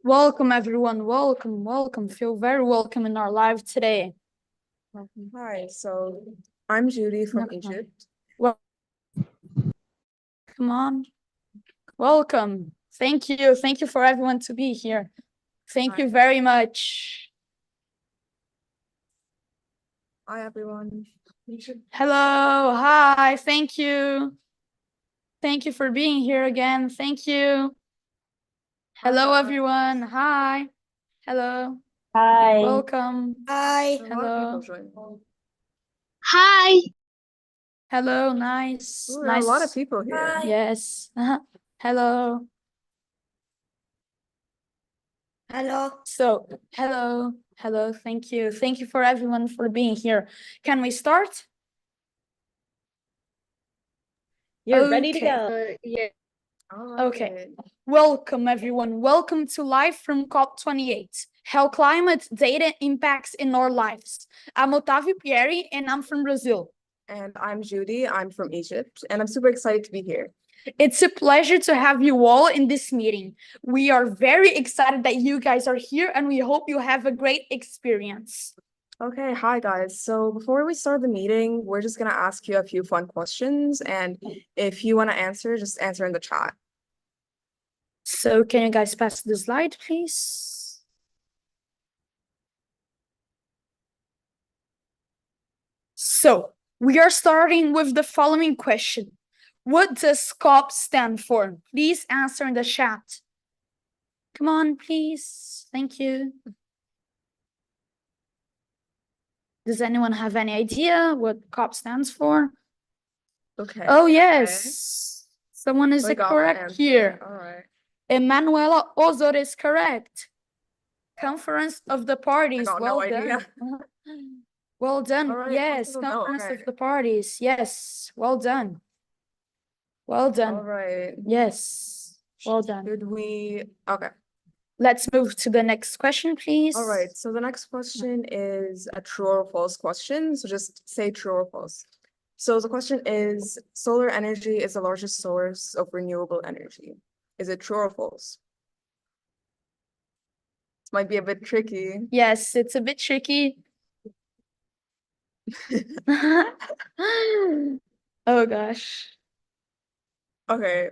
Welcome, everyone. Welcome, welcome. Feel very welcome in our live today. Welcome. Hi, so I'm Judy from Egypt. Well, come on. Welcome. Thank you. Thank you for everyone to be here. Thank you very much. Hi, everyone. Hello. Hi. Thank you. Thank you for being here again. Thank you. Hello, everyone. Hi. Hello. Hi. Welcome. Hi. Hello. Hi. Hello. Nice. Ooh, there are a lot of people here. Hi. Yes. Hello. Hello. So, hello. Thank you. Thank you for everyone for being here. Can we start? You're ready to go. Yeah. Okay. Welcome, everyone. Welcome to Live from COP28, How Climate Data Impacts in Our Lives. I'm Otávio Pieri, and I'm from Brazil. And I'm Judy. I'm from Egypt, and I'm super excited to be here. It's a pleasure to have you all in this meeting. We are very excited that you guys are here, and we hope you have a great experience. Okay, hi guys. So before we start the meeting, we're just gonna ask you a few fun questions, and if you want to answer, just answer in the chat. So can you guys pass the slide, please? So we are starting with the following question. What does COP stand for? Please answer in the chat. Come on, please. Thank you. Does anyone have any idea what COP stands for? Okay. Oh, yes. Someone is correct here. All right. Emanuela Ozor is correct. Conference of the Parties. Well done. Well done. All right, Yes, Conference of the Parties. Yes, well done. Well done. All right. Yes, well done. Okay. Let's move to the next question, please. All right, so the next question is a true or false question. So just say true or false. So the question is, solar energy is the largest source of renewable energy. Is it true or false? This might be a bit tricky. Yes, it's a bit tricky. Oh, gosh. Okay.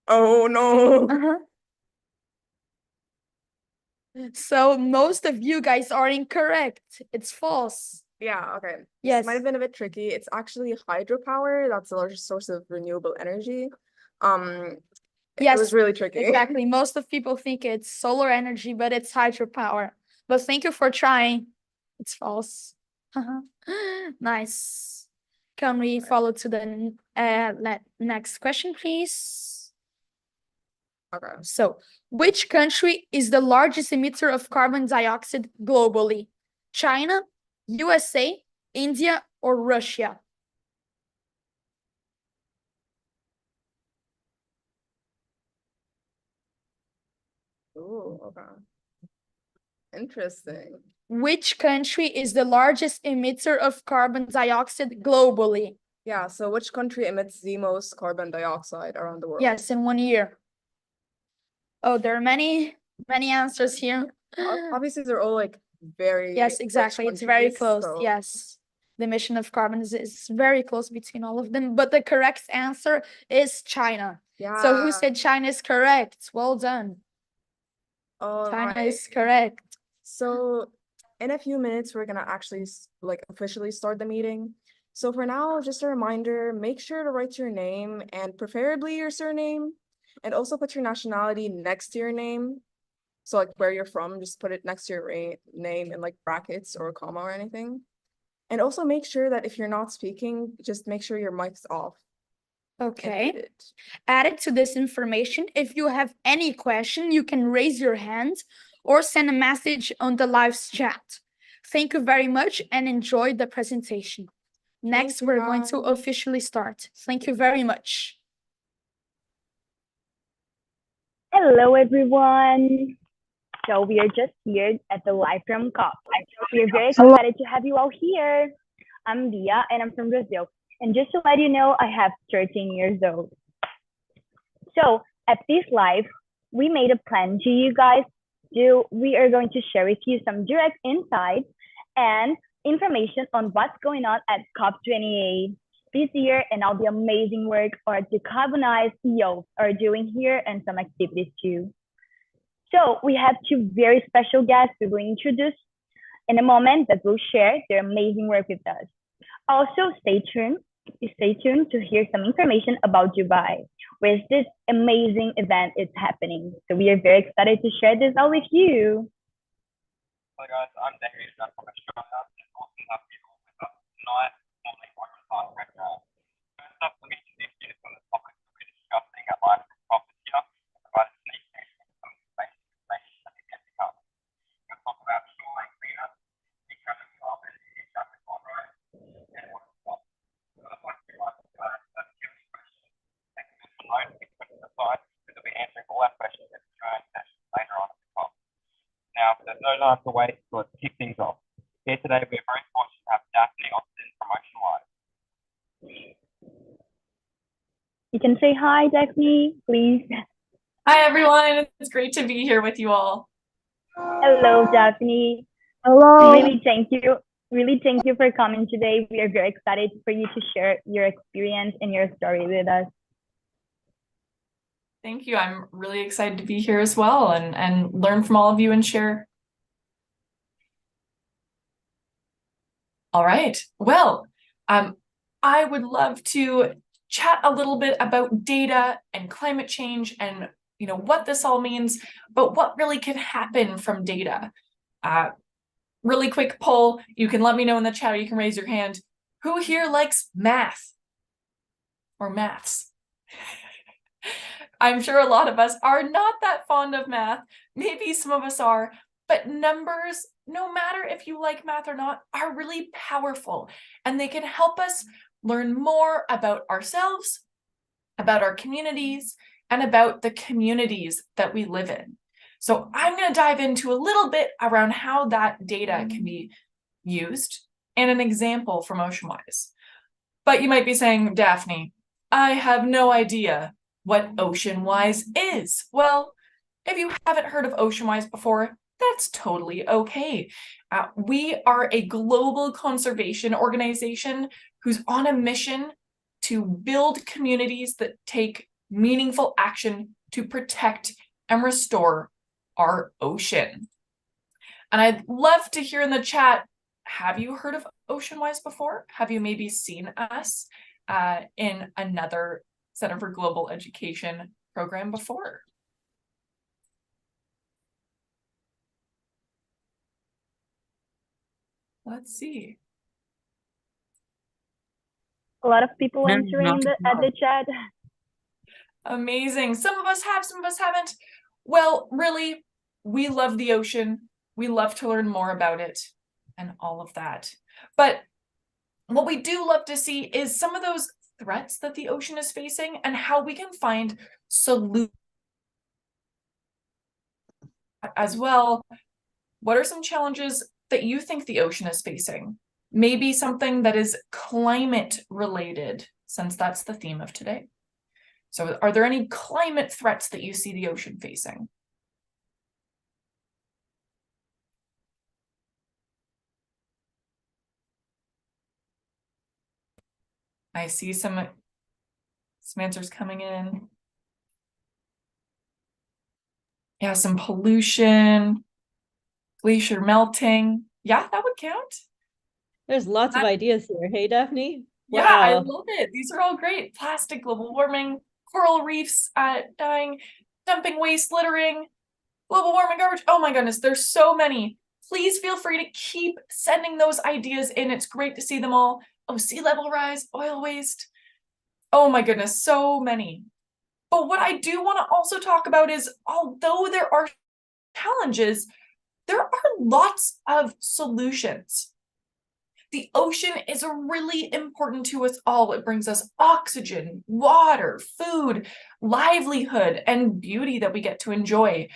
Oh, no. So most of you guys are incorrect. It's false. Yeah, okay. Yes. This might have been a bit tricky. It's actually hydropower. That's the largest source of renewable energy. Yes, it was really tricky. Exactly. Most of people think it's solar energy, but it's hydropower. But thank you for trying. It's false. Nice. Can we follow to the next question, please? Okay. So, which country is the largest emitter of carbon dioxide globally? China, USA, India, or Russia? Oh, okay. Interesting. Which country is the largest emitter of carbon dioxide globally? Yeah, so which country emits the most carbon dioxide around the world? Yes, in 1 year. Oh, there are many answers here. Obviously, they're all like very Yes, exactly. It's very close. So... Yes. The emission of carbon is very close between all of them. But the correct answer is China. Yeah. So who said China is correct? Well done. China is correct. So in a few minutes, we're gonna actually like officially start the meeting. So for now, just a reminder, make sure to write your name and preferably your surname, and also put your nationality next to your name. So like where you're from, just put it next to your name in like brackets or a comma or anything. And also make sure that if you're not speaking, just make sure your mic's off. Okay. Added to this information, if you have any question, you can raise your hand or send a message on the live chat. Thank you very much and enjoy the presentation. Next, we're going to officially start. Thank you very much. Hello, everyone. So we are just here at the Live from COP. We are very excited to have you all here. I'm Dia and I'm from Brazil. And just to let you know, I have 13 years old. So at this live, we made a plan to you guys. We are going to share with you some direct insights and information on what's going on at COP28 this year and all the amazing work our Decarbonize CEOs are doing here and some activities too. So we have two very special guests we will introduce in a moment that will share their amazing work with us. Also, stay tuned to hear some information about Dubai, where this amazing event is happening. So we are very excited to share this all with you. Hello guys, I'm David, I'm from Australia, and awesome to have you all with us tonight. Normally, I'm a fast background. First up, let me introduce you to some of the topics that we're discussing at Live from COP this year and provide a sneak peek into some of the basic information that is yet to come. We'll talk about shoreline cleanup, decarbonizing the traffic on road, and what it's got. So I'd like to give you questions. Take a mental note, keep questions aside, because we'll be answering all our questions in the Q&A session later on at the COP. Now, there's no time to wait, so let's kick things off. Here today, we're very fortunate to have Daphne Austin from OceanWise. You can say hi, Daphne, please. Hi, everyone. It's great to be here with you all. Hello, Daphne. Hello. Really thank you for coming today. We are very excited for you to share your experience and your story with us. Thank you. I'm really excited to be here as well and learn from all of you and share. All right. Well, I would love to chat a little bit about data and climate change and what this all means, but what really can happen from data. Really quick poll. You can let me know in the chat, or you can raise your hand. Who here likes math or maths? I'm sure a lot of us are not that fond of math. Maybe some of us are, but numbers, no matter if you like math or not, are really powerful, and they can help us learn more about ourselves, about our communities, and about the communities that we live in. So I'm going to dive into a little bit around how that data can be used and an example from OceanWise. But you might be saying, Daphne, I have no idea what OceanWise is. Well, if you haven't heard of OceanWise before, that's totally okay. We are a global conservation organization who's on a mission to build communities that take meaningful action to protect and restore our ocean. And I'd love to hear in the chat, have you heard of OceanWise before? Have you maybe seen us in another Center for Global Education program before? Let's see. A lot of people answering at the chat. Amazing. Some of us have, some of us haven't. Well, really, we love the ocean. We love to learn more about it and all of that. But what we do love to see is some of those threats that the ocean is facing and how we can find solutions as well. What are some challenges that you think the ocean is facing? Maybe something that is climate related, since that's the theme of today. So are there any climate threats that you see the ocean facing? I see some answers coming in. Yeah, some pollution, glacier melting. Yeah, that would count. There's lots of ideas here. Hey, Daphne? Yeah, Wow. I love it. These are all great. Plastic, global warming, coral reefs dying, dumping waste, littering, global warming, garbage. Oh my goodness, there's so many. Please feel free to keep sending those ideas in. It's great to see them all. Oh, sea level rise, oil waste. Oh my goodness, so many. But what I do want to also talk about is, although there are challenges, there are lots of solutions. The ocean is really important to us all. It brings us oxygen, water, food, livelihood, and beauty that we get to enjoy.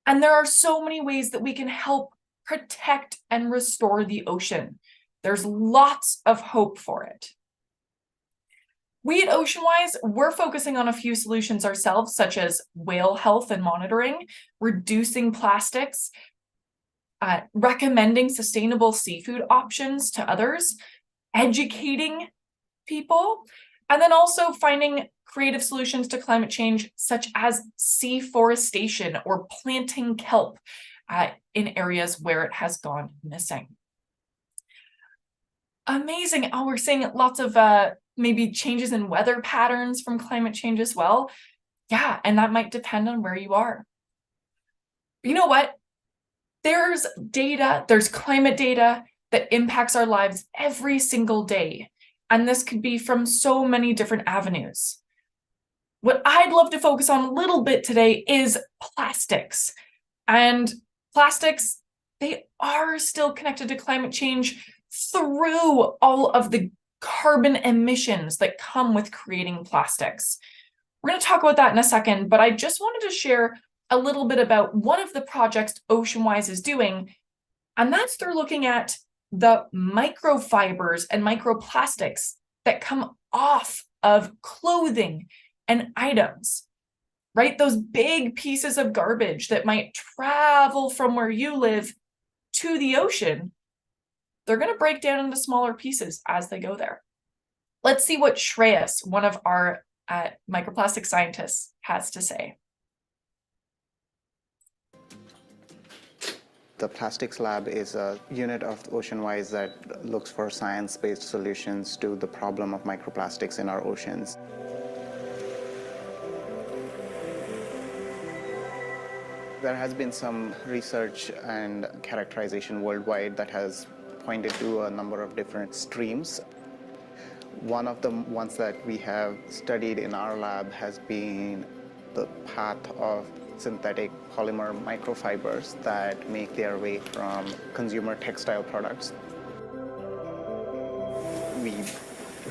And there are so many ways that we can help protect and restore the ocean. There's lots of hope for it. We at OceanWise, we're focusing on a few solutions ourselves, such as whale health and monitoring, reducing plastics, recommending sustainable seafood options to others, educating people, and then also finding creative solutions to climate change, such as seaforestation or planting kelp in areas where it has gone missing. Amazing. Oh, we're seeing lots of maybe changes in weather patterns from climate change as well. Yeah, and that might depend on where you are. You know what? There's data, there's climate data that impacts our lives every single day. And this could be from so many different avenues. What I'd love to focus on a little bit today is plastics. And plastics, they are still connected to climate change through all of the carbon emissions that come with creating plastics. We're going to talk about that in a second, but I just wanted to share a little bit about one of the projects OceanWise is doing, and that's they're looking at the microfibers and microplastics that come off of clothing and items, right? Those big pieces of garbage that might travel from where you live to the ocean, they're going to break down into smaller pieces as they go there. Let's see what Shreyas, one of our microplastic scientists, has to say. The Plastics Lab is a unit of OceanWise that looks for science-based solutions to the problem of microplastics in our oceans. There has been some research and characterization worldwide that has pointed to a number of different streams. One of the ones that we have studied in our lab has been the path of synthetic polymer microfibers that make their way from consumer textile products. We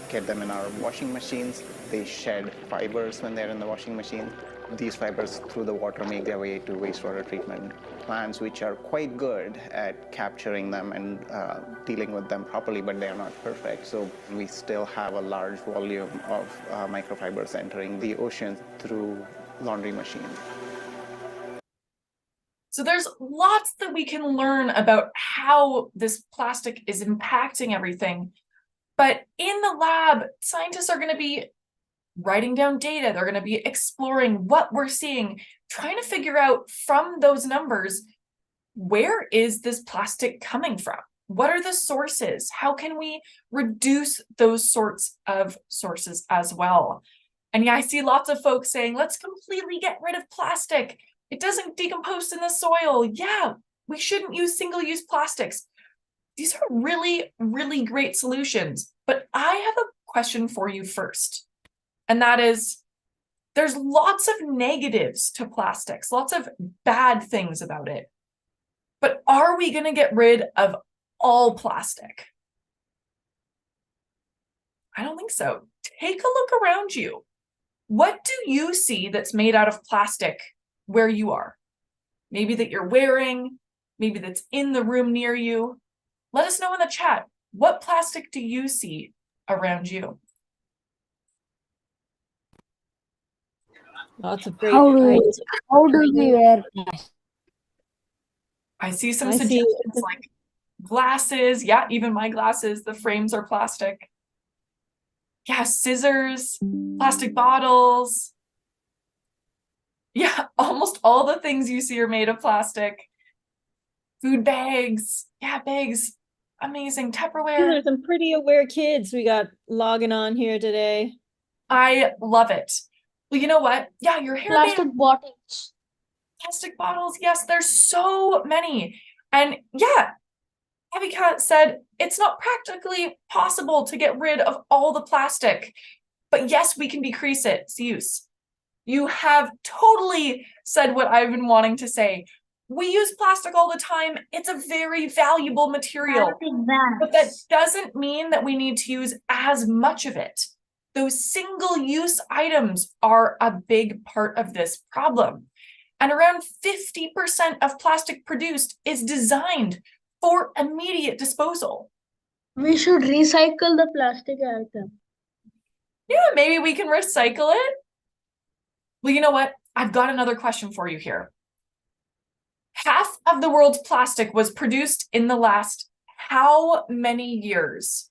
get them in our washing machines. They shed fibers when they're in the washing machine. These fibers through the water make their way to wastewater treatment plants, which are quite good at capturing them and dealing with them properly, but they are not perfect. So we still have a large volume of microfibers entering the ocean through laundry machines. So there's lots that we can learn about how this plastic is impacting everything. But in the lab, scientists are going to be writing down data. They're going to be exploring what we're seeing, trying to figure out from those numbers, where is this plastic coming from? What are the sources? How can we reduce those sorts of sources as well? And yeah, I see lots of folks saying, let's completely get rid of plastic. It doesn't decompose in the soil. Yeah, we shouldn't use single-use plastics. These are really, really great solutions. But I have a question for you first. And that is, there's lots of negatives to plastics, lots of bad things about it. But are we going to get rid of all plastic? I don't think so. Take a look around you. What do you see that's made out of plastic where you are? Maybe that you're wearing, maybe that's in the room near you. Let us know in the chat. What plastic do you see around you? Lots of great How do ideas. we wear plastic? I see some I see- suggestions like glasses. Yeah, even my glasses, the frames are plastic. Yeah, scissors, plastic bottles. Yeah, almost all the things you see are made of plastic. Food bags. Yeah, bags. Amazing. Tupperware. There's some pretty aware kids we got logging on here today. I love it. Well, you know what? Yeah, your hair Plastic bottles. plastic bottles. Yes, there's so many. And yeah, Abby Cat said it's not practically possible to get rid of all the plastic. But yes, we can decrease its use. You have totally said what I've been wanting to say. We use plastic all the time. It's a very valuable material. But that doesn't mean that we need to use as much of it. Those single-use items are a big part of this problem. And around 50% of plastic produced is designed for immediate disposal. We should recycle the plastic item. Yeah, maybe we can recycle it. Well, you know what? I've got another question for you here. Half of the world's plastic was produced in the last how many years?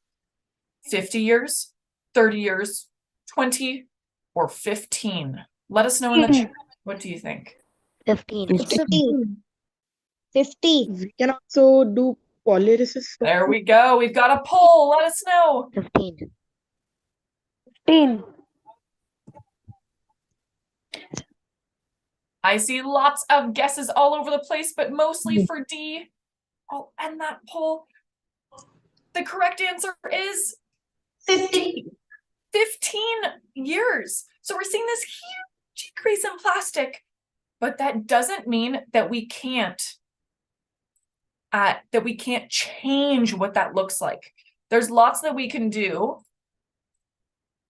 50 years, 30 years, 20, or 15? Let us know in the chat. What do you think? 15. It's 50. We can also do polylysis. There we go. We've got a poll. Let us know. 15. 15. I see lots of guesses all over the place, but mostly for D. I'll end that poll. The correct answer is 15 years. So we're seeing this huge increase in plastic, but that doesn't mean that we can't change what that looks like. There's lots that we can do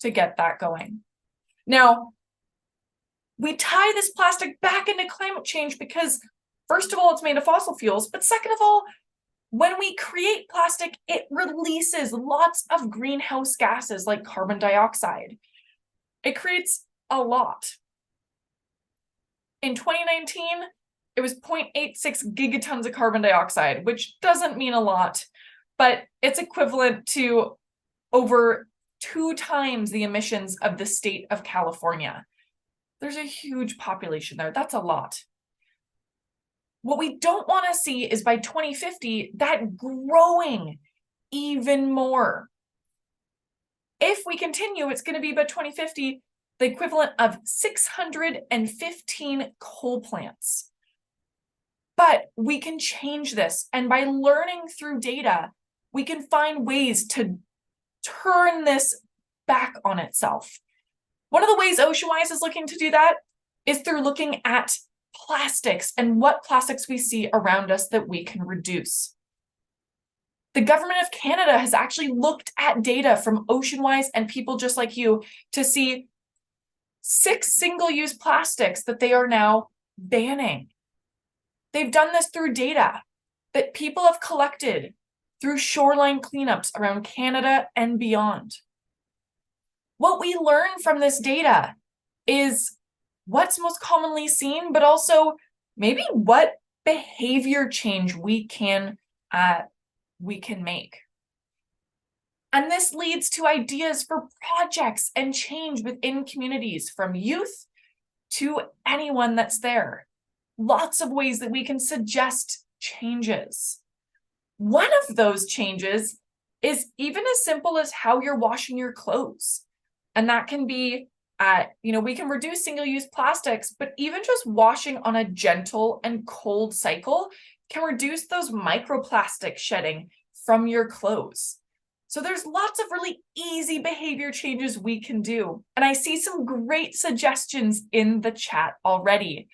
to get that going. Now, we tie this plastic back into climate change because, first of all, it's made of fossil fuels, but second of all, when we create plastic, it releases lots of greenhouse gases like carbon dioxide. It creates a lot. In 2019, it was 0.86 gigatons of carbon dioxide, which doesn't mean a lot, but it's equivalent to over 2 times the emissions of the state of California. There's a huge population there. That's a lot. What we don't want to see is by 2050, that growing even more. If we continue, it's going to be by 2050, the equivalent of 615 coal plants. But we can change this. And by learning through data, we can find ways to turn this back on itself. One of the ways OceanWise is looking to do that is through looking at plastics and what plastics we see around us that we can reduce. The government of Canada has actually looked at data from OceanWise and people just like you to see 6 single-use plastics that they are now banning. They've done this through data that people have collected through shoreline cleanups around Canada and beyond. What we learn from this data is what's most commonly seen, but also maybe what behavior change we can make. And this leads to ideas for projects and change within communities, from youth to anyone that's there. Lots of ways that we can suggest changes. One of those changes is even as simple as how you're washing your clothes. And that can be, we can reduce single-use plastics, but even just washing on a gentle and cold cycle can reduce those microplastic shedding from your clothes. So there's lots of really easy behavior changes we can do. And I see some great suggestions in the chat already.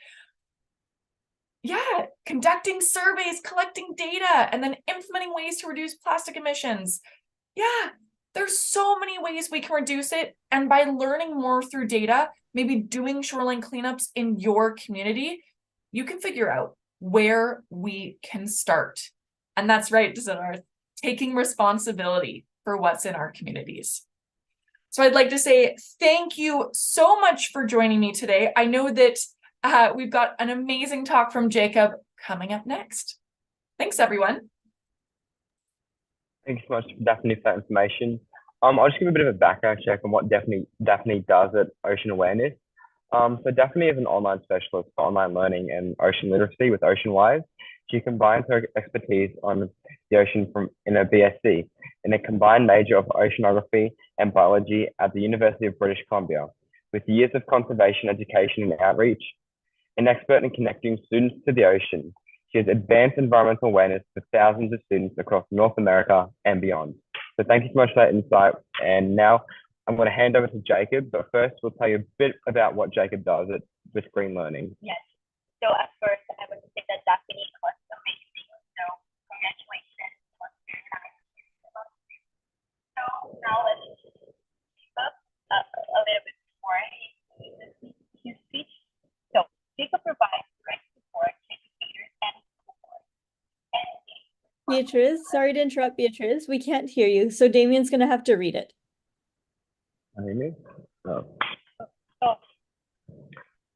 Yeah, conducting surveys, collecting data, and then implementing ways to reduce plastic emissions. Yeah, there's so many ways we can reduce it. And by learning more through data, maybe doing shoreline cleanups in your community, you can figure out where we can start. And that's right, Dinar, taking responsibility for what's in our communities. So I'd like to say thank you so much for joining me today. I know that we've got an amazing talk from Jacob coming up next. Thanks, everyone. Thanks so much, Daphne, for that information. I'll just give a bit of a background check on what Daphne does at Ocean Awareness. So Daphne is an online specialist for online learning and ocean literacy with OceanWise. She combines her expertise on the ocean in a BSc in a combined major of oceanography and biology at the University of British Columbia, with years of conservation education and outreach. An expert in connecting students to the ocean, she has advanced environmental awareness for thousands of students across North America and beyond. So thank you so much for that insight. And now I'm going to hand over to Jacob, but first we'll tell you a bit about what Jacob does with Green Learning. Yes. So at first, I would say that Daphne was amazing. So congratulations. It was very nice. So now let's keep up a little bit more his speech. So Jacob provides direct support to educators and support. Beatrice, sorry to interrupt, Beatrice. We can't hear you, so Damien's going to have to read it. Can you hear me?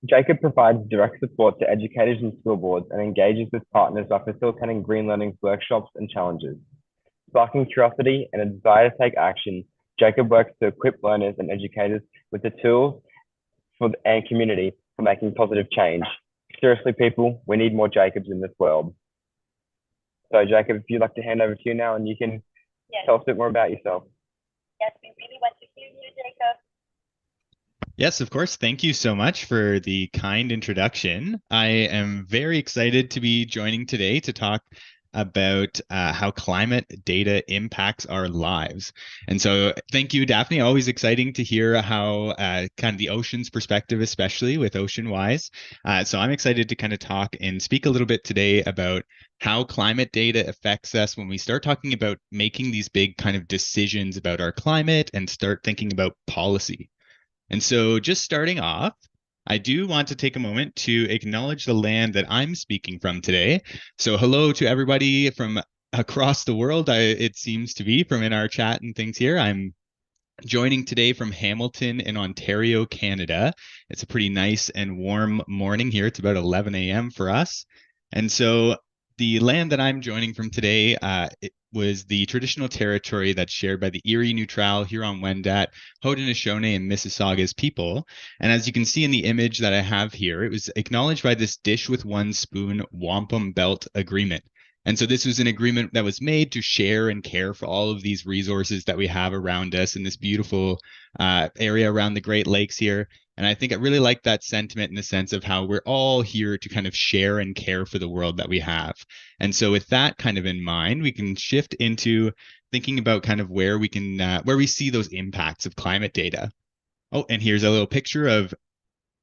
Jacob provides direct support to educators and school boards and engages with partners by facilitating green learning workshops and challenges. Sparking curiosity and a desire to take action, Jacob works to equip learners and educators with the tools and community for making positive change. Seriously, people, we need more Jacobs in this world. So, Jacob, if you'd like to hand over to you now, and you can tell us a bit more about yourself. Yes, we really want to hear you, Jacob. Yes, of course. Thank you so much for the kind introduction. I am very excited to be joining today to talk about how climate data impacts our lives. And so thank you, Daphne. Always exciting to hear how kind of the ocean's perspective, especially with OceanWise. So I'm excited to kind of talk and speak a little bit today about how climate data affects us when we start talking about making these big kind of decisions about our climate and start thinking about policy. And so just starting off, I do want to take a moment to acknowledge the land that I'm speaking from today. So hello to everybody from across the world, it seems to be, from in our chat and things here. I'm joining today from Hamilton in Ontario, Canada. It's a pretty nice and warm morning here. It's about 11 a.m. for us. And so the land that I'm joining from today, it was the traditional territory that's shared by the Erie, Neutral, Huron-Wendat, Haudenosaunee, and Mississaugas people. And as you can see in the image that I have here, it was acknowledged by this Dish with One Spoon Wampum Belt Agreement. And so this was an agreement that was made to share and care for all of these resources that we have around us in this beautiful area around the Great Lakes here. And I think I really like that sentiment in the sense of how we're all here to kind of share and care for the world that we have. And so with that kind of in mind, we can shift into thinking about kind of where we can, where we see those impacts of climate data. Oh, and here's a little picture of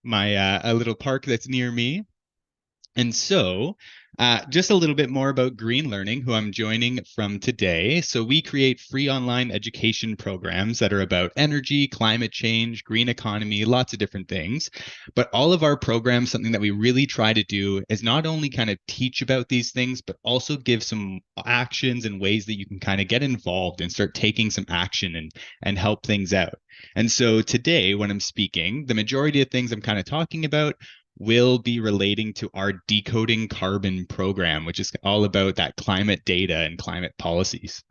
my, a little park that's near me. And so just a little bit more about Green Learning, who I'm joining from today. So we create free online education programs that are about energy, climate change, green economy, lots of different things. But all of our programs, something that we really try to do is not only kind of teach about these things, but also give some actions and ways that you can kind of get involved and start taking some action and help things out. And so today, when I'm speaking, the majority of things I'm kind of talking about will be relating to our Decoding Carbon program, which is all about that climate data and climate policies.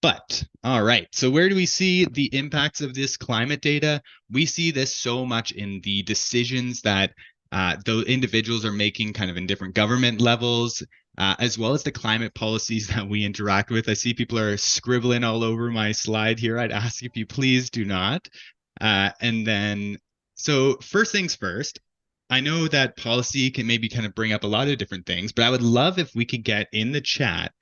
But, all right, so where do we see the impacts of this climate data? We see this so much in the decisions that the individuals are making kind of in different government levels, as well as the climate policies that we interact with. I see people are scribbling all over my slide here. I'd ask if you please do not. And then, so first things first, I know that policy can maybe kind of bring up a lot of different things, but I would love if we could get in the chat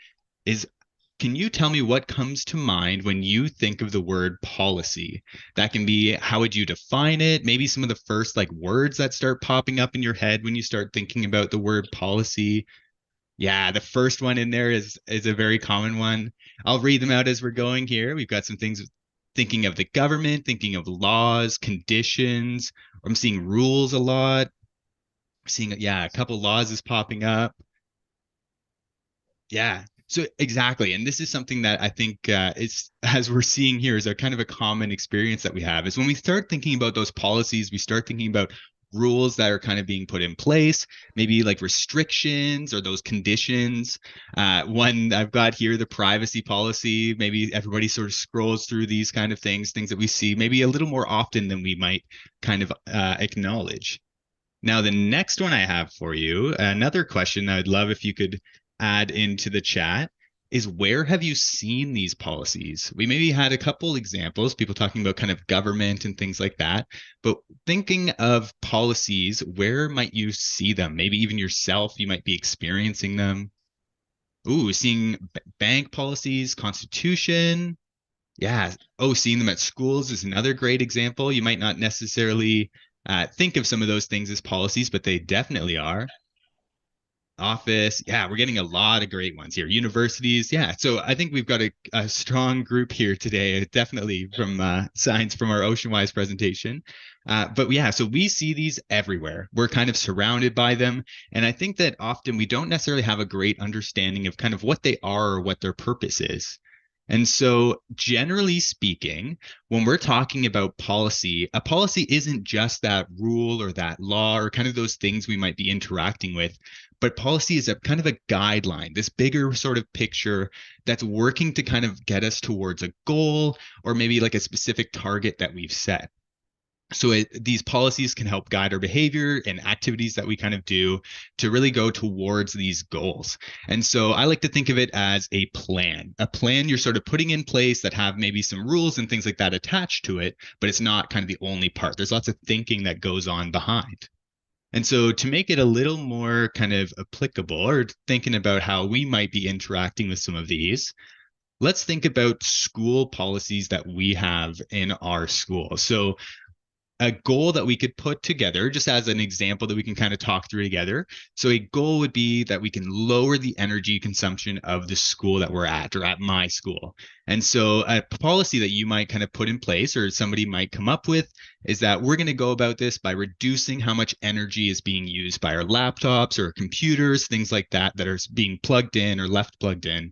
can you tell me what comes to mind when you think of the word policy? That can be, how would you define it? Maybe some of the first like words that start popping up in your head when you start thinking about the word policy. Yeah, the first one in there is a very common one. I'll read them out as we're going here. We've got some things thinking of the government, thinking of laws, conditions. I'm seeing rules a lot. Seeing, yeah, a couple laws is popping up. Yeah, so exactly. And this is something that I think is, as we're seeing here, is a kind of a common experience that we have is when we start thinking about those policies, we start thinking about rules that are kind of being put in place, maybe like restrictions or those conditions. One I've got here, the privacy policy, maybe everybody sort of scrolls through these kind of things that we see maybe a little more often than we might kind of acknowledge. Now, the next one I have for you, another question I'd love if you could add into the chat is, where have you seen these policies? We maybe had a couple examples, people talking about kind of government and things like that, but thinking of policies, where might you see them? Maybe even yourself, you might be experiencing them. Ooh, seeing bank policies, constitution. Yeah. Oh, seeing them at schools is another great example. You might not necessarily think of some of those things as policies, but they definitely are. Office, yeah, we're getting a lot of great ones here. Universities, yeah. So I think we've got a strong group here today, definitely from science from our OceanWise presentation. But yeah, so we see these everywhere. We're kind of surrounded by them. And I think that often we don't necessarily have a great understanding of kind of what they are or what their purpose is. And so, generally speaking, when we're talking about policy, a policy isn't just that rule or that law or kind of those things we might be interacting with, but policy is a kind of a guideline, this bigger sort of picture that's working to kind of get us towards a goal or maybe like a specific target that we've set. So these policies can help guide our behavior and activities that we kind of do to really go towards these goals. And so I like to think of it as a plan you're sort of putting in place that have maybe some rules and things like that attached to it, but it's not kind of the only part. There's lots of thinking that goes on behind. And so to make it a little more kind of applicable or thinking about how we might be interacting with some of these, let's think about school policies that we have in our school. So a goal that we could put together, just as an example that we can kind of talk through together. So a goal would be that we can lower the energy consumption of the school that we're at, or at my school. And so a policy that you might kind of put in place or somebody might come up with is that we're going to go about this by reducing how much energy is being used by our laptops or computers, things like that, that are being plugged in or left plugged in.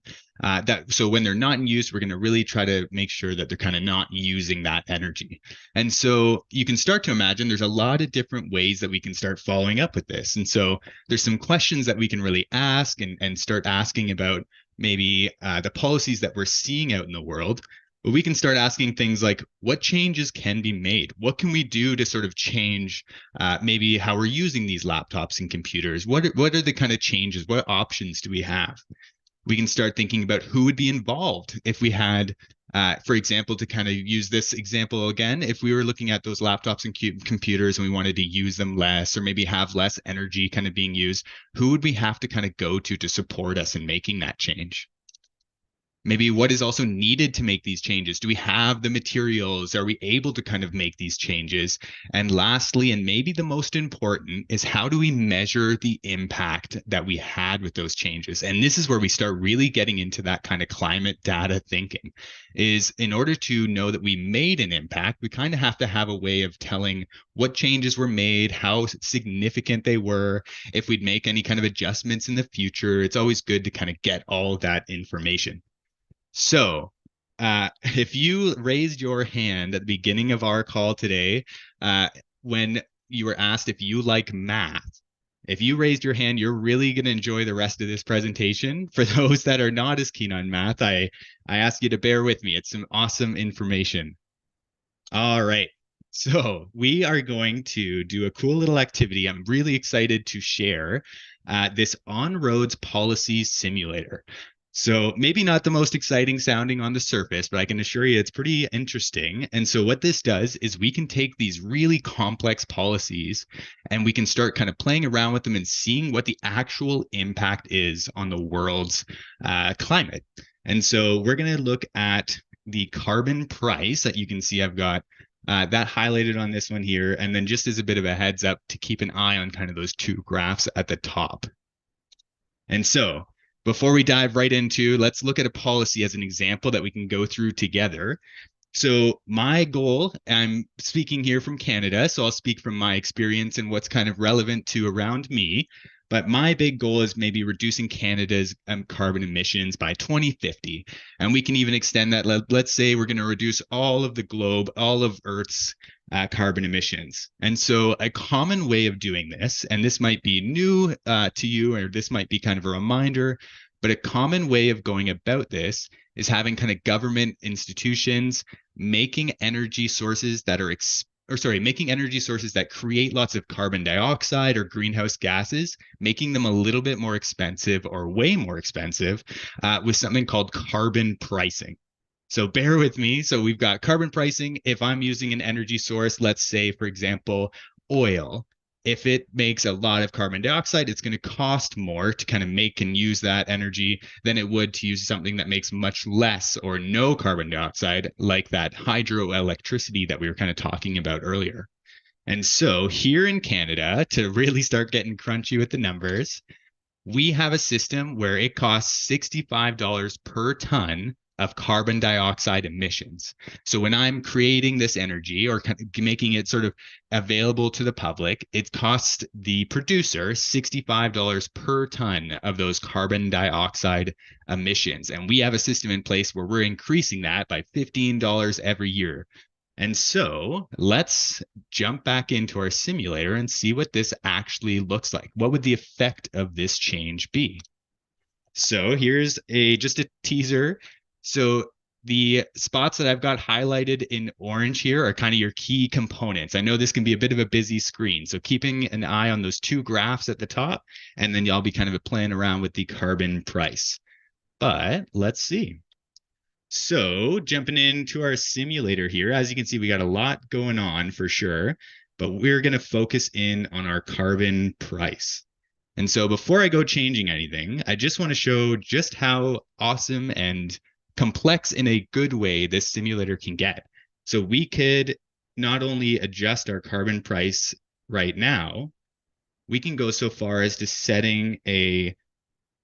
So when they're not in use, we're going to really try to make sure that they're kind of not using that energy. And so you can start to imagine there's a lot of different ways that we can start following up with this. And so there's some questions that we can really ask and start asking about maybe the policies that we're seeing out in the world. But we can start asking things like, what changes can be made? What can we do to sort of change maybe how we're using these laptops and computers? What are the kind of changes? What options do we have? We can start thinking about who would be involved if we had, for example, to kind of use this example again, if we were looking at those laptops and computers and we wanted to use them less or maybe have less energy kind of being used, who would we have to kind of go to support us in making that change? Maybe what is also needed to make these changes? Do we have the materials? Are we able to kind of make these changes? And lastly, and maybe the most important, is how do we measure the impact that we had with those changes? And this is where we start really getting into that kind of climate data thinking, is in order to know that we made an impact, we kind of have to have a way of telling what changes were made, how significant they were, if we'd make any kind of adjustments in the future. It's always good to kind of get all that information. So if you raised your hand at the beginning of our call today, when you were asked if you like math, if you raised your hand, you're really going to enjoy the rest of this presentation. For those that are not as keen on math, I ask you to bear with me. It's some awesome information. All right. So we are going to do a cool little activity. I'm really excited to share this On-Roads Policy Simulator. So maybe not the most exciting sounding on the surface, but I can assure you it's pretty interesting. And so what this does is we can take these really complex policies and we can start kind of playing around with them and seeing what the actual impact is on the world's climate. And so we're going to look at the carbon price that you can see I've got that highlighted on this one here. And then just as a bit of a heads up to keep an eye on kind of those two graphs at the top. And so before we dive right into, let's look at a policy as an example that we can go through together. So my goal, I'm speaking here from Canada, so I'll speak from my experience and what's kind of relevant to around me. But my big goal is maybe reducing Canada's carbon emissions by 2050. And we can even extend that. Let's say we're going to reduce all of the globe, all of Earth's carbon emissions. And so a common way of doing this, and this might be new to you, or this might be kind of a reminder, but a common way of going about this is having kind of government institutions making energy sources that are making energy sources that create lots of carbon dioxide or greenhouse gases, making them a little bit more expensive or way more expensive with something called carbon pricing. So bear with me. So we've got carbon pricing. If I'm using an energy source, let's say, for example, oil, if it makes a lot of carbon dioxide, it's going to cost more to kind of make and use that energy than it would to use something that makes much less or no carbon dioxide, like that hydroelectricity that we were kind of talking about earlier. And so here in Canada, to really start getting crunchy with the numbers, we have a system where it costs $65 per ton of carbon dioxide emissions. So when I'm creating this energy or making it sort of available to the public, it costs the producer $65 per ton of those carbon dioxide emissions. And we have a system in place where we're increasing that by $15 every year. And so let's jump back into our simulator and see what this actually looks like. What would the effect of this change be? So here's just a teaser. So the spots that I've got highlighted in orange here are kind of your key components. I know this can be a bit of a busy screen, so keeping an eye on those two graphs at the top, and then y'all be kind of playing around with the carbon price. But let's see. So jumping into our simulator here, as you can see, we got a lot going on for sure, but we're going to focus in on our carbon price. And so before I go changing anything, I just want to show just how awesome and complex in a good way this simulator can get. So we could not only adjust our carbon price right now, we can go so far as to setting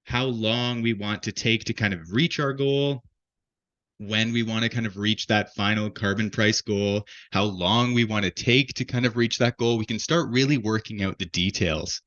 how long we want to take to kind of reach our goal, when we want to kind of reach that final carbon price goal, how long we want to take to kind of reach that goal. We can start really working out the details.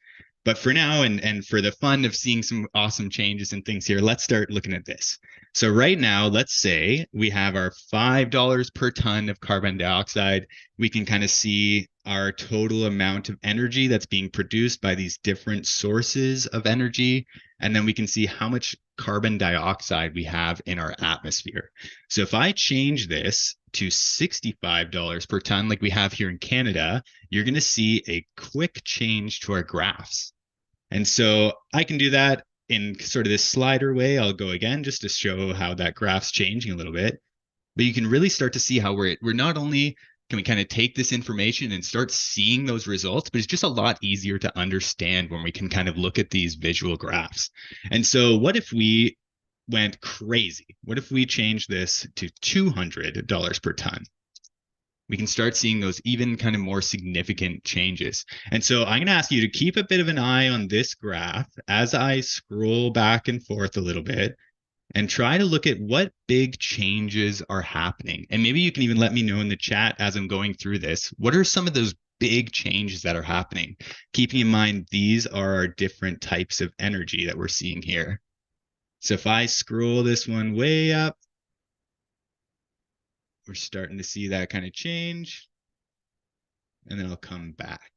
But for now, and for the fun of seeing some awesome changes and things here, let's start looking at this. So right now, let's say we have our $5 per ton of carbon dioxide. We can kind of see our total amount of energy that's being produced by these different sources of energy. And then we can see how much carbon dioxide we have in our atmosphere. So if I change this to $65 per ton, like we have here in Canada, you're going to see a quick change to our graphs. And so I can do that in sort of this slider way. I'll go again just to show how that graph's changing a little bit. But you can really start to see how we're not only can we kind of take this information and start seeing those results, but it's just a lot easier to understand when we can kind of look at these visual graphs. And so what if we went crazy? What if we change this to $200 per ton? We can start seeing those even kind of more significant changes. And so I'm going to ask you to keep a bit of an eye on this graph as I scroll back and forth a little bit and try to look at what big changes are happening. And maybe you can even let me know in the chat as I'm going through this, what are some of those big changes that are happening? Keeping in mind, these are our different types of energy that we're seeing here. So if I scroll this one way up, we're starting to see that kind of change. And then I'll come back.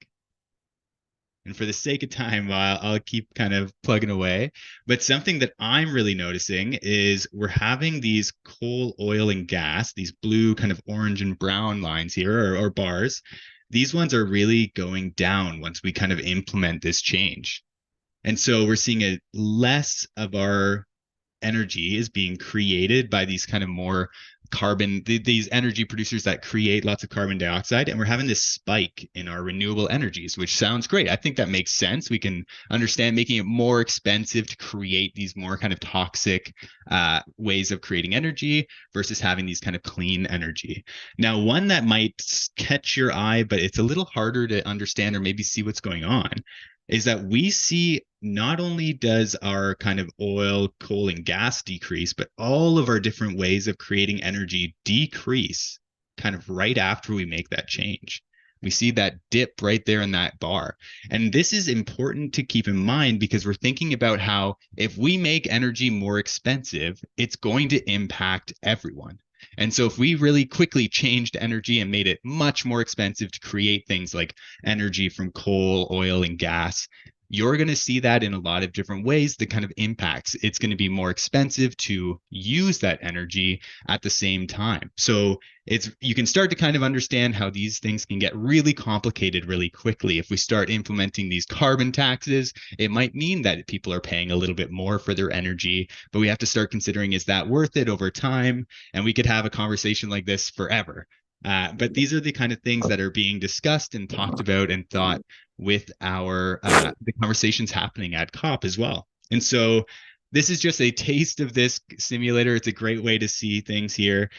And for the sake of time, I'll keep kind of plugging away. But something that I'm really noticing is we're having these coal, oil, and gas, these blue kind of orange and brown lines here, or bars. These ones are really going down once we kind of implement this change. And so we're seeing a less of our energy is being created by these kind of more these energy producers that create lots of carbon dioxide, and we're having this spike in our renewable energies, which sounds great. I think that makes sense. We can understand making it more expensive to create these more kind of toxic ways of creating energy versus having these kind of clean energy. Now, one that might catch your eye, but it's a little harder to understand or maybe see what's going on, is that we see not only does our kind of oil, coal, and gas decrease, but all of our different ways of creating energy decrease kind of right after we make that change. We see that dip right there in that bar. And this is important to keep in mind because we're thinking about how if we make energy more expensive, it's going to impact everyone. And so if we really quickly changed energy and made it much more expensive to create things like energy from coal, oil, and gas, you're going to see that in a lot of different ways that kind of impacts. It's going to be more expensive to use that energy at the same time. So you can start to kind of understand how these things can get really complicated really quickly. If we start implementing these carbon taxes, it might mean that people are paying a little bit more for their energy, but we have to start considering, is that worth it over time? And we could have a conversation like this forever. But these are the kind of things that are being discussed and talked about and thought with the conversations happening at COP as well. And so this is just a taste of this simulator. It's a great way to see things here.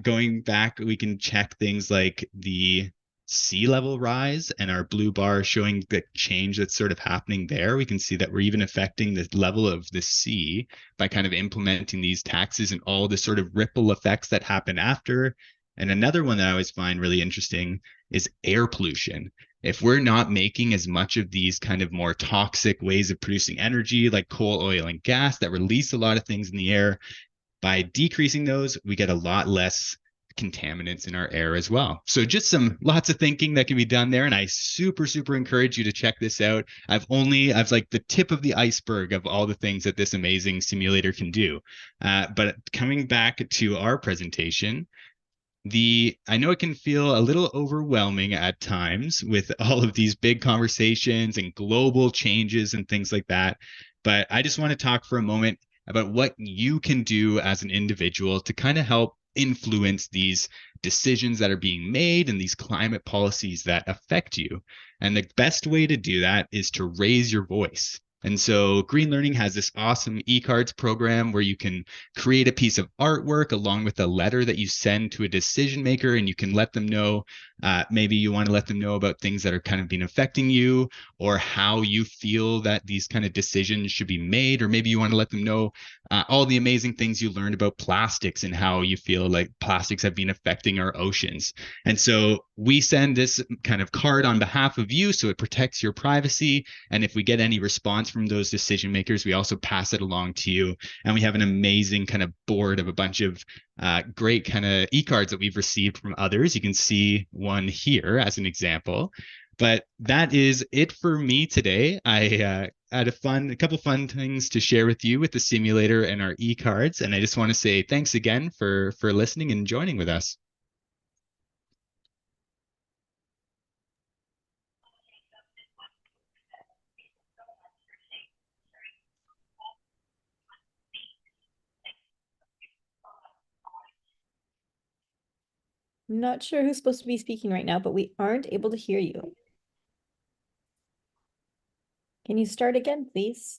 Going back, we can check things like the sea level rise, and our blue bar showing the change that's sort of happening there. We can see that we're even affecting the level of the sea by kind of implementing these taxes and all the sort of ripple effects that happen after. And another one that I always find really interesting is air pollution. If we're not making as much of these kind of more toxic ways of producing energy like coal, oil, and gas that release a lot of things in the air, by decreasing those, we get a lot less contaminants in our air as well. So just lots of thinking that can be done there. And I super encourage you to check this out. I've like the tip of the iceberg of all the things that this amazing simulator can do. But coming back to our presentation, I know it can feel a little overwhelming at times with all of these big conversations and global changes and things like that. But I just want to talk for a moment about what you can do as an individual to kind of help influence these decisions that are being made and these climate policies that affect you. And the best way to do that is to raise your voice. And so Green Learning has this awesome e-cards program where you can create a piece of artwork along with a letter that you send to a decision maker, and you can let them know, maybe you want to let them know about things that are kind of been affecting you, or how you feel that these kind of decisions should be made, or maybe you want to let them know all the amazing things you learned about plastics and how you feel like plastics have been affecting our oceans. And so we send this kind of card on behalf of you, so it protects your privacy. And if we get any response from those decision makers, we also pass it along to you. And we have an amazing kind of board of a bunch of great kind of e-cards that we've received from others. You can see one here as an example. But that is it for me today. I had a couple fun things to share with you with the simulator and our e-cards. And I just want to say thanks again for listening and joining with us. I'm not sure who's supposed to be speaking right now, but we aren't able to hear you. Can you start again, please?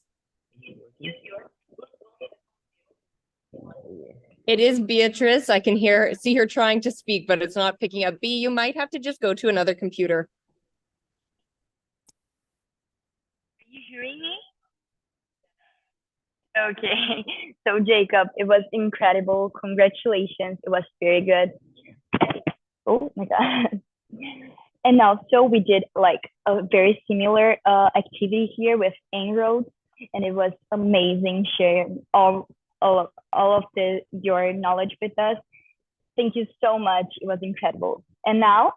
It is Beatrice. I can see her trying to speak, but it's not picking up. B, you might have to just go to another computer. Are you hearing me? Okay. So Jacob, it was incredible. Congratulations. It was very good. Oh my God. And also we did like a very similar activity here with En-ROAD, and it was amazing sharing all of your knowledge with us. Thank you so much. It was incredible. And now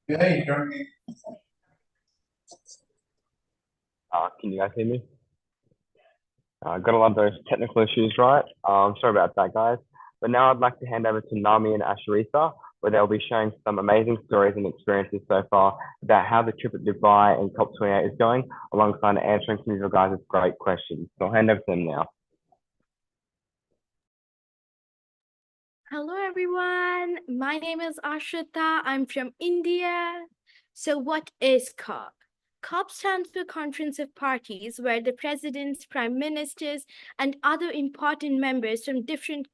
Can you guys hear me? Got a lot of those technical issues right. Sorry about that, guys. But now I'd like to hand over to Nami and Asharita, where they'll be sharing some amazing stories and experiences so far about how the trip at Dubai and COP28 is going, alongside answering some of your guys' great questions. So I'll hand over to them now. Hello everyone, my name is Ashrita. I'm from India. So what is COP? COP stands for Conference of Parties, where the presidents, prime ministers, and other important members from different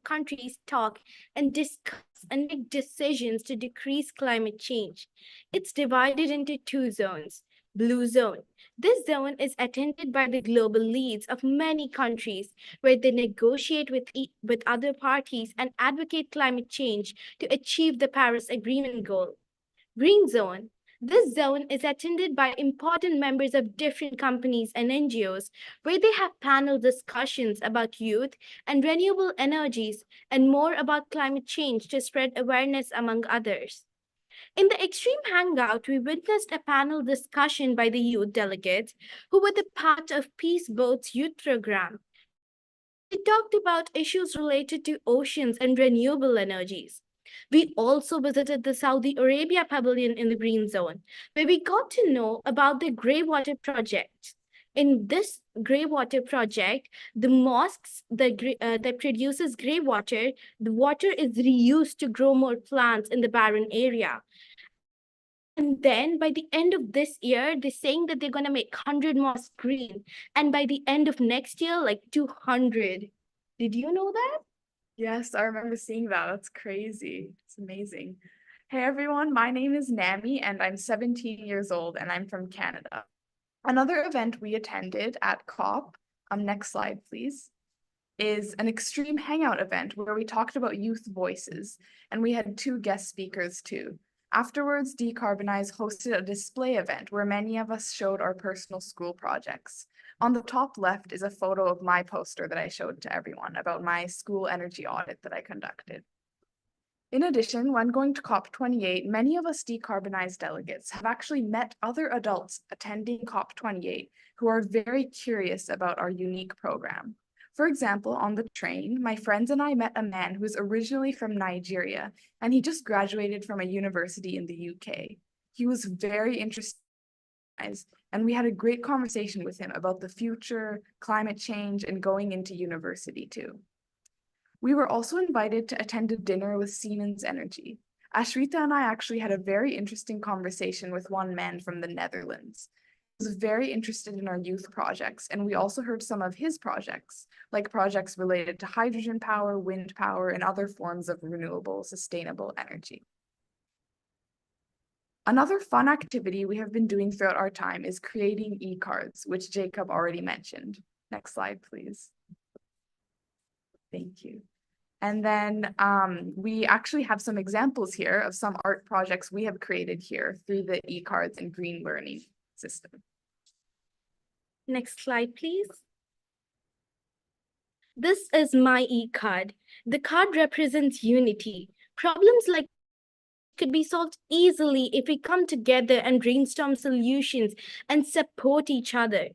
countries talk and discuss and make decisions to decrease climate change. It's divided into two zones. Blue Zone. This zone is attended by the global leads of many countries, where they negotiate with other parties and advocate climate change to achieve the Paris Agreement goal. Green Zone. This zone is attended by important members of different companies and NGOs, where they have panel discussions about youth and renewable energies and more about climate change to spread awareness among others. In the Extreme Hangout, we witnessed a panel discussion by the youth delegates who were the part of Peace Boat's youth program. We talked about issues related to oceans and renewable energies. We also visited the Saudi Arabia Pavilion in the Green Zone, where we got to know about the Greywater Project. In this Greywater Project, the mosques that produces grey water, the water is reused to grow more plants in the barren area. And then by the end of this year, they're saying that they're going to make 100 mosques green. And by the end of next year, like 200. Did you know that? Yes, I remember seeing that. That's crazy. It's amazing. Hey everyone, my name is Nami and I'm 17 years old and I'm from Canada. Another event we attended at COP, next slide please, is an extreme hangout event where we talked about youth voices and we had 2 guest speakers too. Afterwards, Decarbonize hosted a display event where many of us showed our personal school projects. On the top left is a photo of my poster that I showed to everyone about my school energy audit that I conducted. In addition, when going to COP28, many of us Decarbonize delegates have actually met other adults attending COP28 who are very curious about our unique program. For example, on the train, my friends and I met a man who is originally from Nigeria, and he just graduated from a university in the UK. He was very interested, and we had a great conversation with him about the future, climate change, and going into university too. We were also invited to attend a dinner with Siemens Energy. Ashrita and I actually had a very interesting conversation with one man from the Netherlands. He was very interested in our youth projects, and we also heard some of his projects, like projects related to hydrogen power, wind power, and other forms of renewable, sustainable energy. Another fun activity we have been doing throughout our time is creating e-cards, which Jacob already mentioned. Next slide, please. Thank you. And then we actually have some examples here of some art projects we have created here through the e-cards and green learning system. Next slide, please. This is my e-card. The card represents unity. Problems like could be solved easily if we come together and brainstorm solutions and support each other.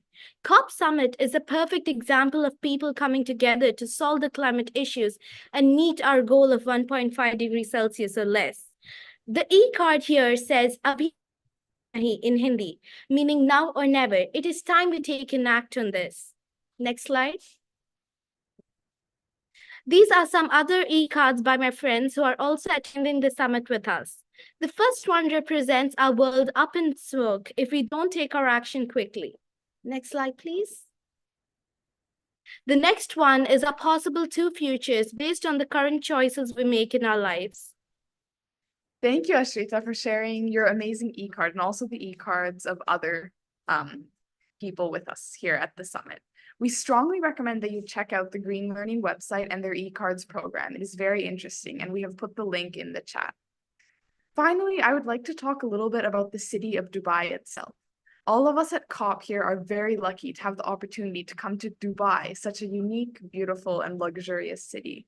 COP Summit is a perfect example of people coming together to solve the climate issues and meet our goal of 1.5 degrees Celsius or less. The e-card here says Abhi in Hindi, meaning now or never. It is time we take an act on this. Next slide. These are some other e-cards by my friends who are also attending the summit with us. The first one represents our world up in smoke if we don't take our action quickly. Next slide, please. The next one is our possible 2 futures based on the current choices we make in our lives. Thank you, Ashrita, for sharing your amazing e-card and also the e-cards of other people with us here at the summit. We strongly recommend that you check out the Green Learning website and their e-cards program. It is very interesting, and we have put the link in the chat. Finally, I would like to talk a little bit about the city of Dubai itself. All of us at COP here are very lucky to have the opportunity to come to Dubai, such a unique, beautiful, and luxurious city.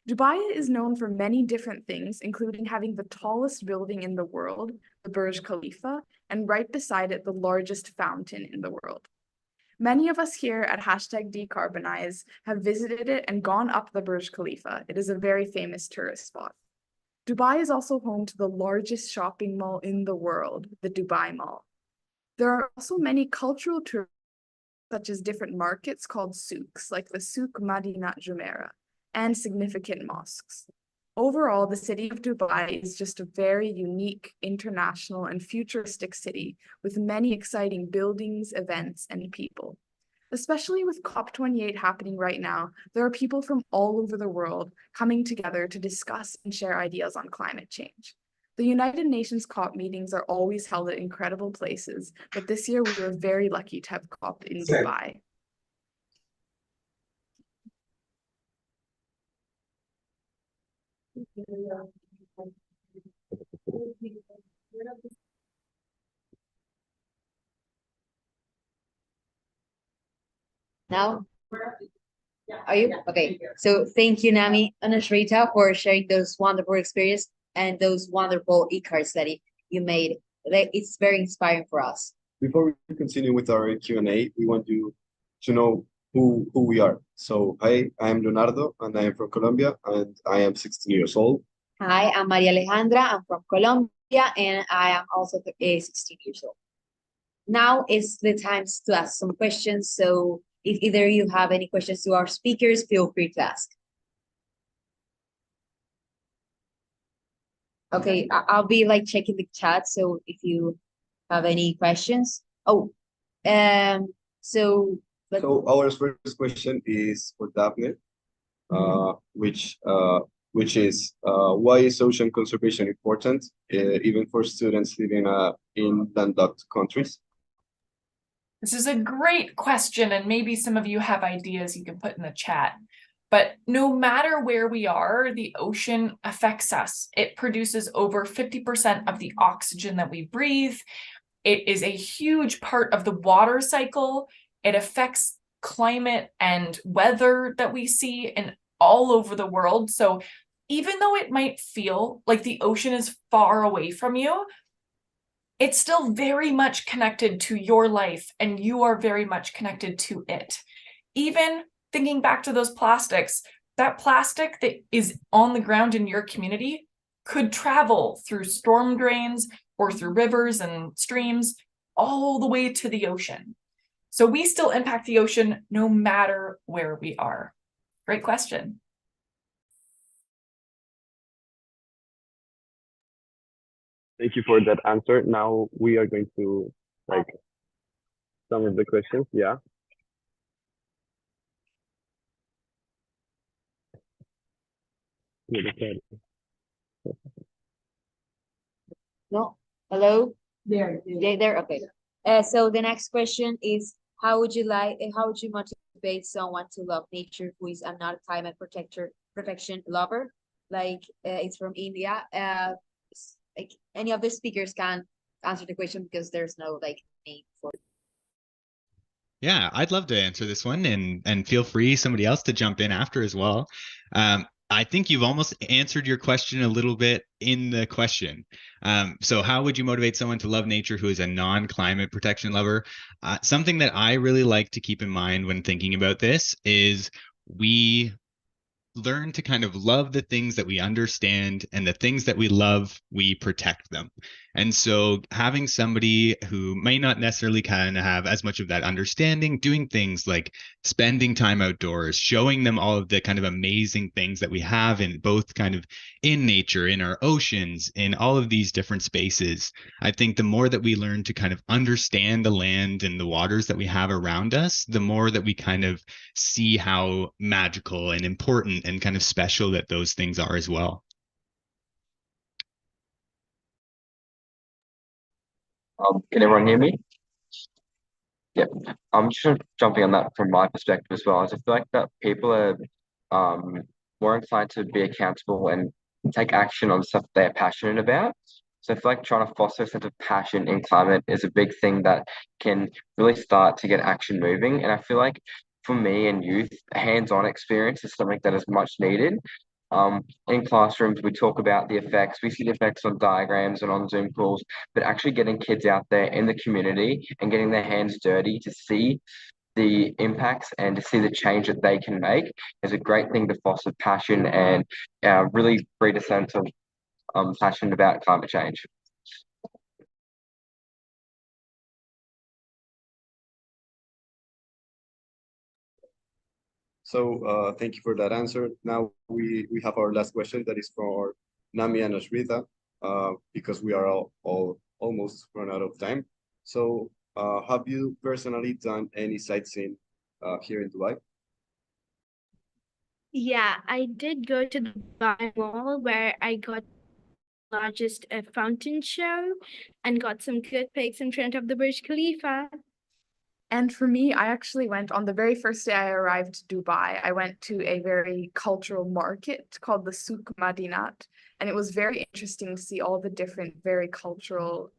Dubai is known for many different things, including having the tallest building in the world, the Burj Khalifa, and right beside it, the largest fountain in the world. Many of us here at #Decarbonize have visited it and gone up the Burj Khalifa. It is a very famous tourist spot. Dubai is also home to the largest shopping mall in the world, the Dubai Mall. There are also many cultural tours, such as different markets called souks, like the Souk Madinat Jumeirah, and significant mosques. Overall, the city of Dubai is just a very unique, international, and futuristic city with many exciting buildings, events, and people. Especially with COP28 happening right now, there are people from all over the world coming together to discuss and share ideas on climate change. The United Nations COP meetings are always held at incredible places, but this year we were very lucky to have COP in Dubai. Now, are you? Okay, so thank you, Nami and Ashrita, for sharing those wonderful experiences and those wonderful e-cards that you made. It's very inspiring for us. Before we continue with our Q&A, we want you to know who we are. So, hi, I am Leonardo, and I am from Colombia, and I am 16 years old. Hi, I'm Maria Alejandra. I'm from Colombia, and I am also 16 years old. Now is the time to ask some questions. So if either you have any questions to our speakers, feel free to ask. Okay, I'll be like checking the chat. So if you have any questions. Oh, so So our first question is for Daphne, which is why is ocean conservation important, even for students living in landlocked countries? This is a great question, and maybe some of you have ideas you can put in the chat. But no matter where we are, the ocean affects us. It produces over 50% of the oxygen that we breathe. It is a huge part of the water cycle. It affects climate and weather that we see in all over the world. So even though it might feel like the ocean is far away from you, it's still very much connected to your life, and you are very much connected to it. Even thinking back to those plastics, that plastic that is on the ground in your community could travel through storm drains or through rivers and streams all the way to the ocean. So we still impact the ocean no matter where we are. Great question. Thank you for that answer. Now we are going to like some of the questions. Yeah. No, hello? There. Okay. So the next question is, how would you motivate someone to love nature who is not a climate protection lover? Like it's from India. Like any of the speakers can answer the question because there's no like name for it. Yeah, I'd love to answer this one, and feel free somebody else to jump in after as well. I think you've almost answered your question a little bit in the question. So how would you motivate someone to love nature who is a non-climate protection lover? Something that I really like to keep in mind when thinking about this is we learn to kind of love the things that we understand, and the things that we love, we protect them. And so having somebody who may not necessarily kind of have as much of that understanding, doing things like spending time outdoors, showing them all of the kind of amazing things that we have in both kind of in nature, in our oceans, in all of these different spaces. I think the more that we learn to kind of understand the land and the waters that we have around us, the more that we kind of see how magical and important and kind of special that those things are as well. Can everyone hear me? Yep. I'm just jumping on that from my perspective as well. As I feel like that people are more inclined to be accountable and take action on stuff they're passionate about. So I feel like trying to foster a sense of passion in climate is a big thing that can really start to get action moving. And I feel like for me and youth, hands-on experience is something that is much needed. In classrooms, we talk about the effects, we see the effects on diagrams and on Zoom calls, but actually getting kids out there in the community and getting their hands dirty to see the impacts and to see the change that they can make is a great thing to foster passion and really breed a sense of passion about climate change. So thank you for that answer. Now we have our last question that is for Nami and Ashrita, because we are all almost run out of time. So have you personally done any sightseeing here in Dubai? Yeah, I did go to the Dubai Mall where I got the largest fountain show and got some good pics in front of the Burj Khalifa. And for me, I actually went on the very first day I arrived to Dubai. I went to a very cultural market called the Souk Madinat, and it was very interesting to see all the different, very cultural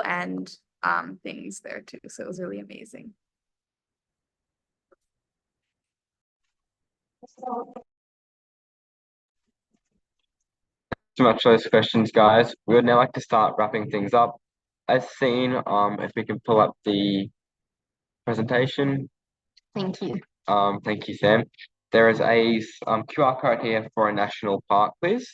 and things there too. So it was really amazing. So much for those questions, guys. We would now like to start wrapping things up. As seen, if we can pull up the presentation. Thank you. Thank you, Sam. There is a QR code here for a national park quiz.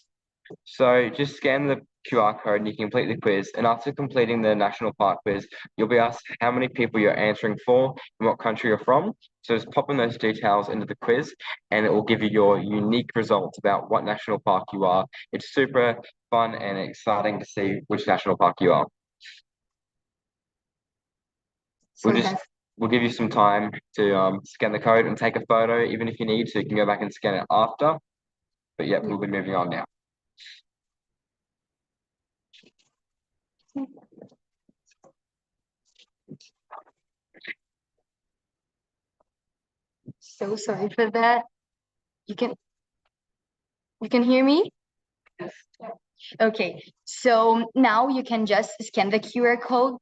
So just scan the QR code and you can complete the quiz. And after completing the national park quiz, you'll be asked how many people you're answering for and what country you're from. So just pop in those details into the quiz and it will give you your unique results about what national park you are. It's super fun and exciting to see which national park you are. We'll give you some time to scan the code and take a photo, even if you need to. You can go back and scan it after. But yeah, we'll be moving on now. So sorry for that. You can hear me? Okay, so now you can just scan the QR code.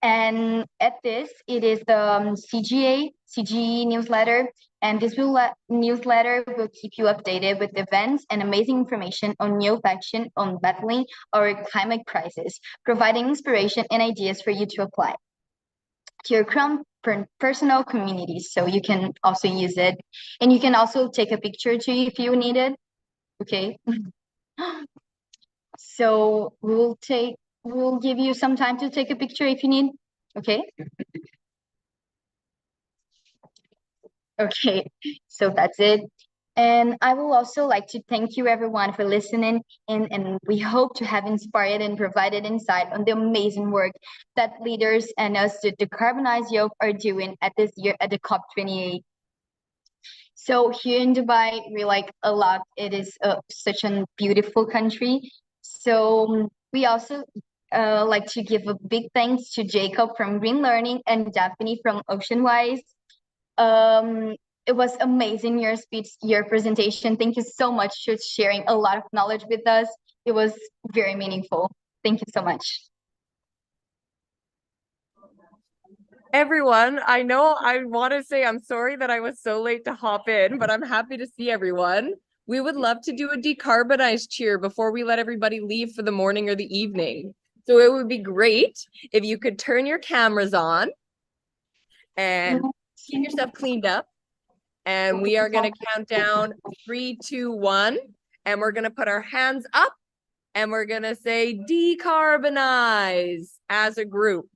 And at this, it is the CGE newsletter. And this newsletter will keep you updated with events and amazing information on new action on battling our climate crisis, providing inspiration and ideas for you to apply to your personal communities. So you can also use it. And you can also take a picture too if you need it. Okay. So we'll give you some time to take a picture if you need. Okay. Okay, so that's it. And I will also like to thank you everyone for listening and we hope to have inspired and provided insight on the amazing work that leaders and us to Decarbonize Youth are doing at this year at the COP28. So here in Dubai, we like a lot. It is such a beautiful country. So we also like to give a big thanks to Jacob from Green Learning and Daphne from OceanWise. It was amazing, your speech, your presentation. Thank you so much for sharing a lot of knowledge with us. It was very meaningful. Thank you so much. Everyone, I know I want to say I'm sorry that I was so late to hop in, but I'm happy to see everyone. We would love to do a Decarbonize cheer before we let everybody leave for the morning or the evening. So it would be great if you could turn your cameras on and keep yourself cleaned up. And we are going to count down 3, 2, 1. And we're going to put our hands up and we're going to say decarbonize as a group.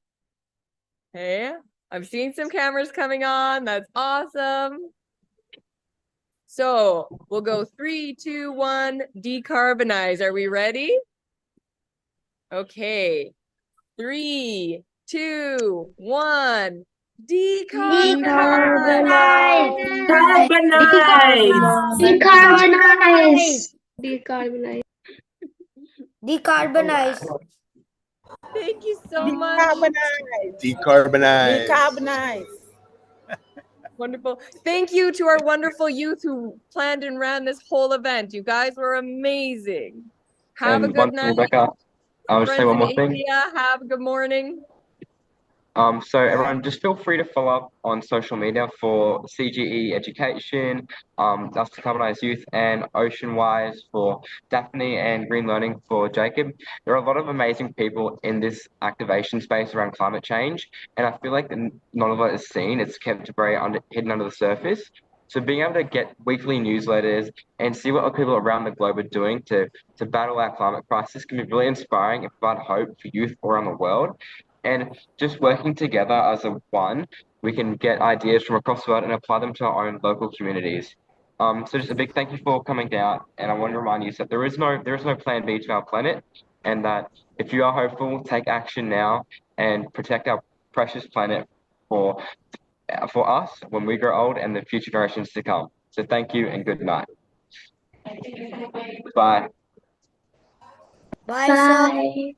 Okay, I'm seeing some cameras coming on. That's awesome. So we'll go 3, 2, 1, decarbonize. Are we ready? Okay. 3, 2, 1. Decarbonize. Decarbonize. Thank you so much. Decarbonize. Wonderful. Thank you to our wonderful youth who planned and ran this whole event. You guys were amazing. Have a good night. Rebecca, I would say one more thing. India, have a good morning. So everyone, just feel free to follow up on social media for CGE Education, us Decarbonize Youth, and OceanWise for Daphne, and Green Learning for Jacob. There are a lot of amazing people in this activation space around climate change, and I feel like none of it is seen. It's kept very hidden under the surface. So being able to get weekly newsletters and see what people around the globe are doing to battle our climate crisis can be really inspiring and provide hope for youth around the world. And just working together as a one, we can get ideas from across the world and apply them to our own local communities. So just a big thank you for coming down. And I want to remind you that there is no plan B to our planet, and that if you are hopeful, take action now and protect our precious planet for us when we grow old and the future generations to come. So thank you and good night. Bye. Bye, sir.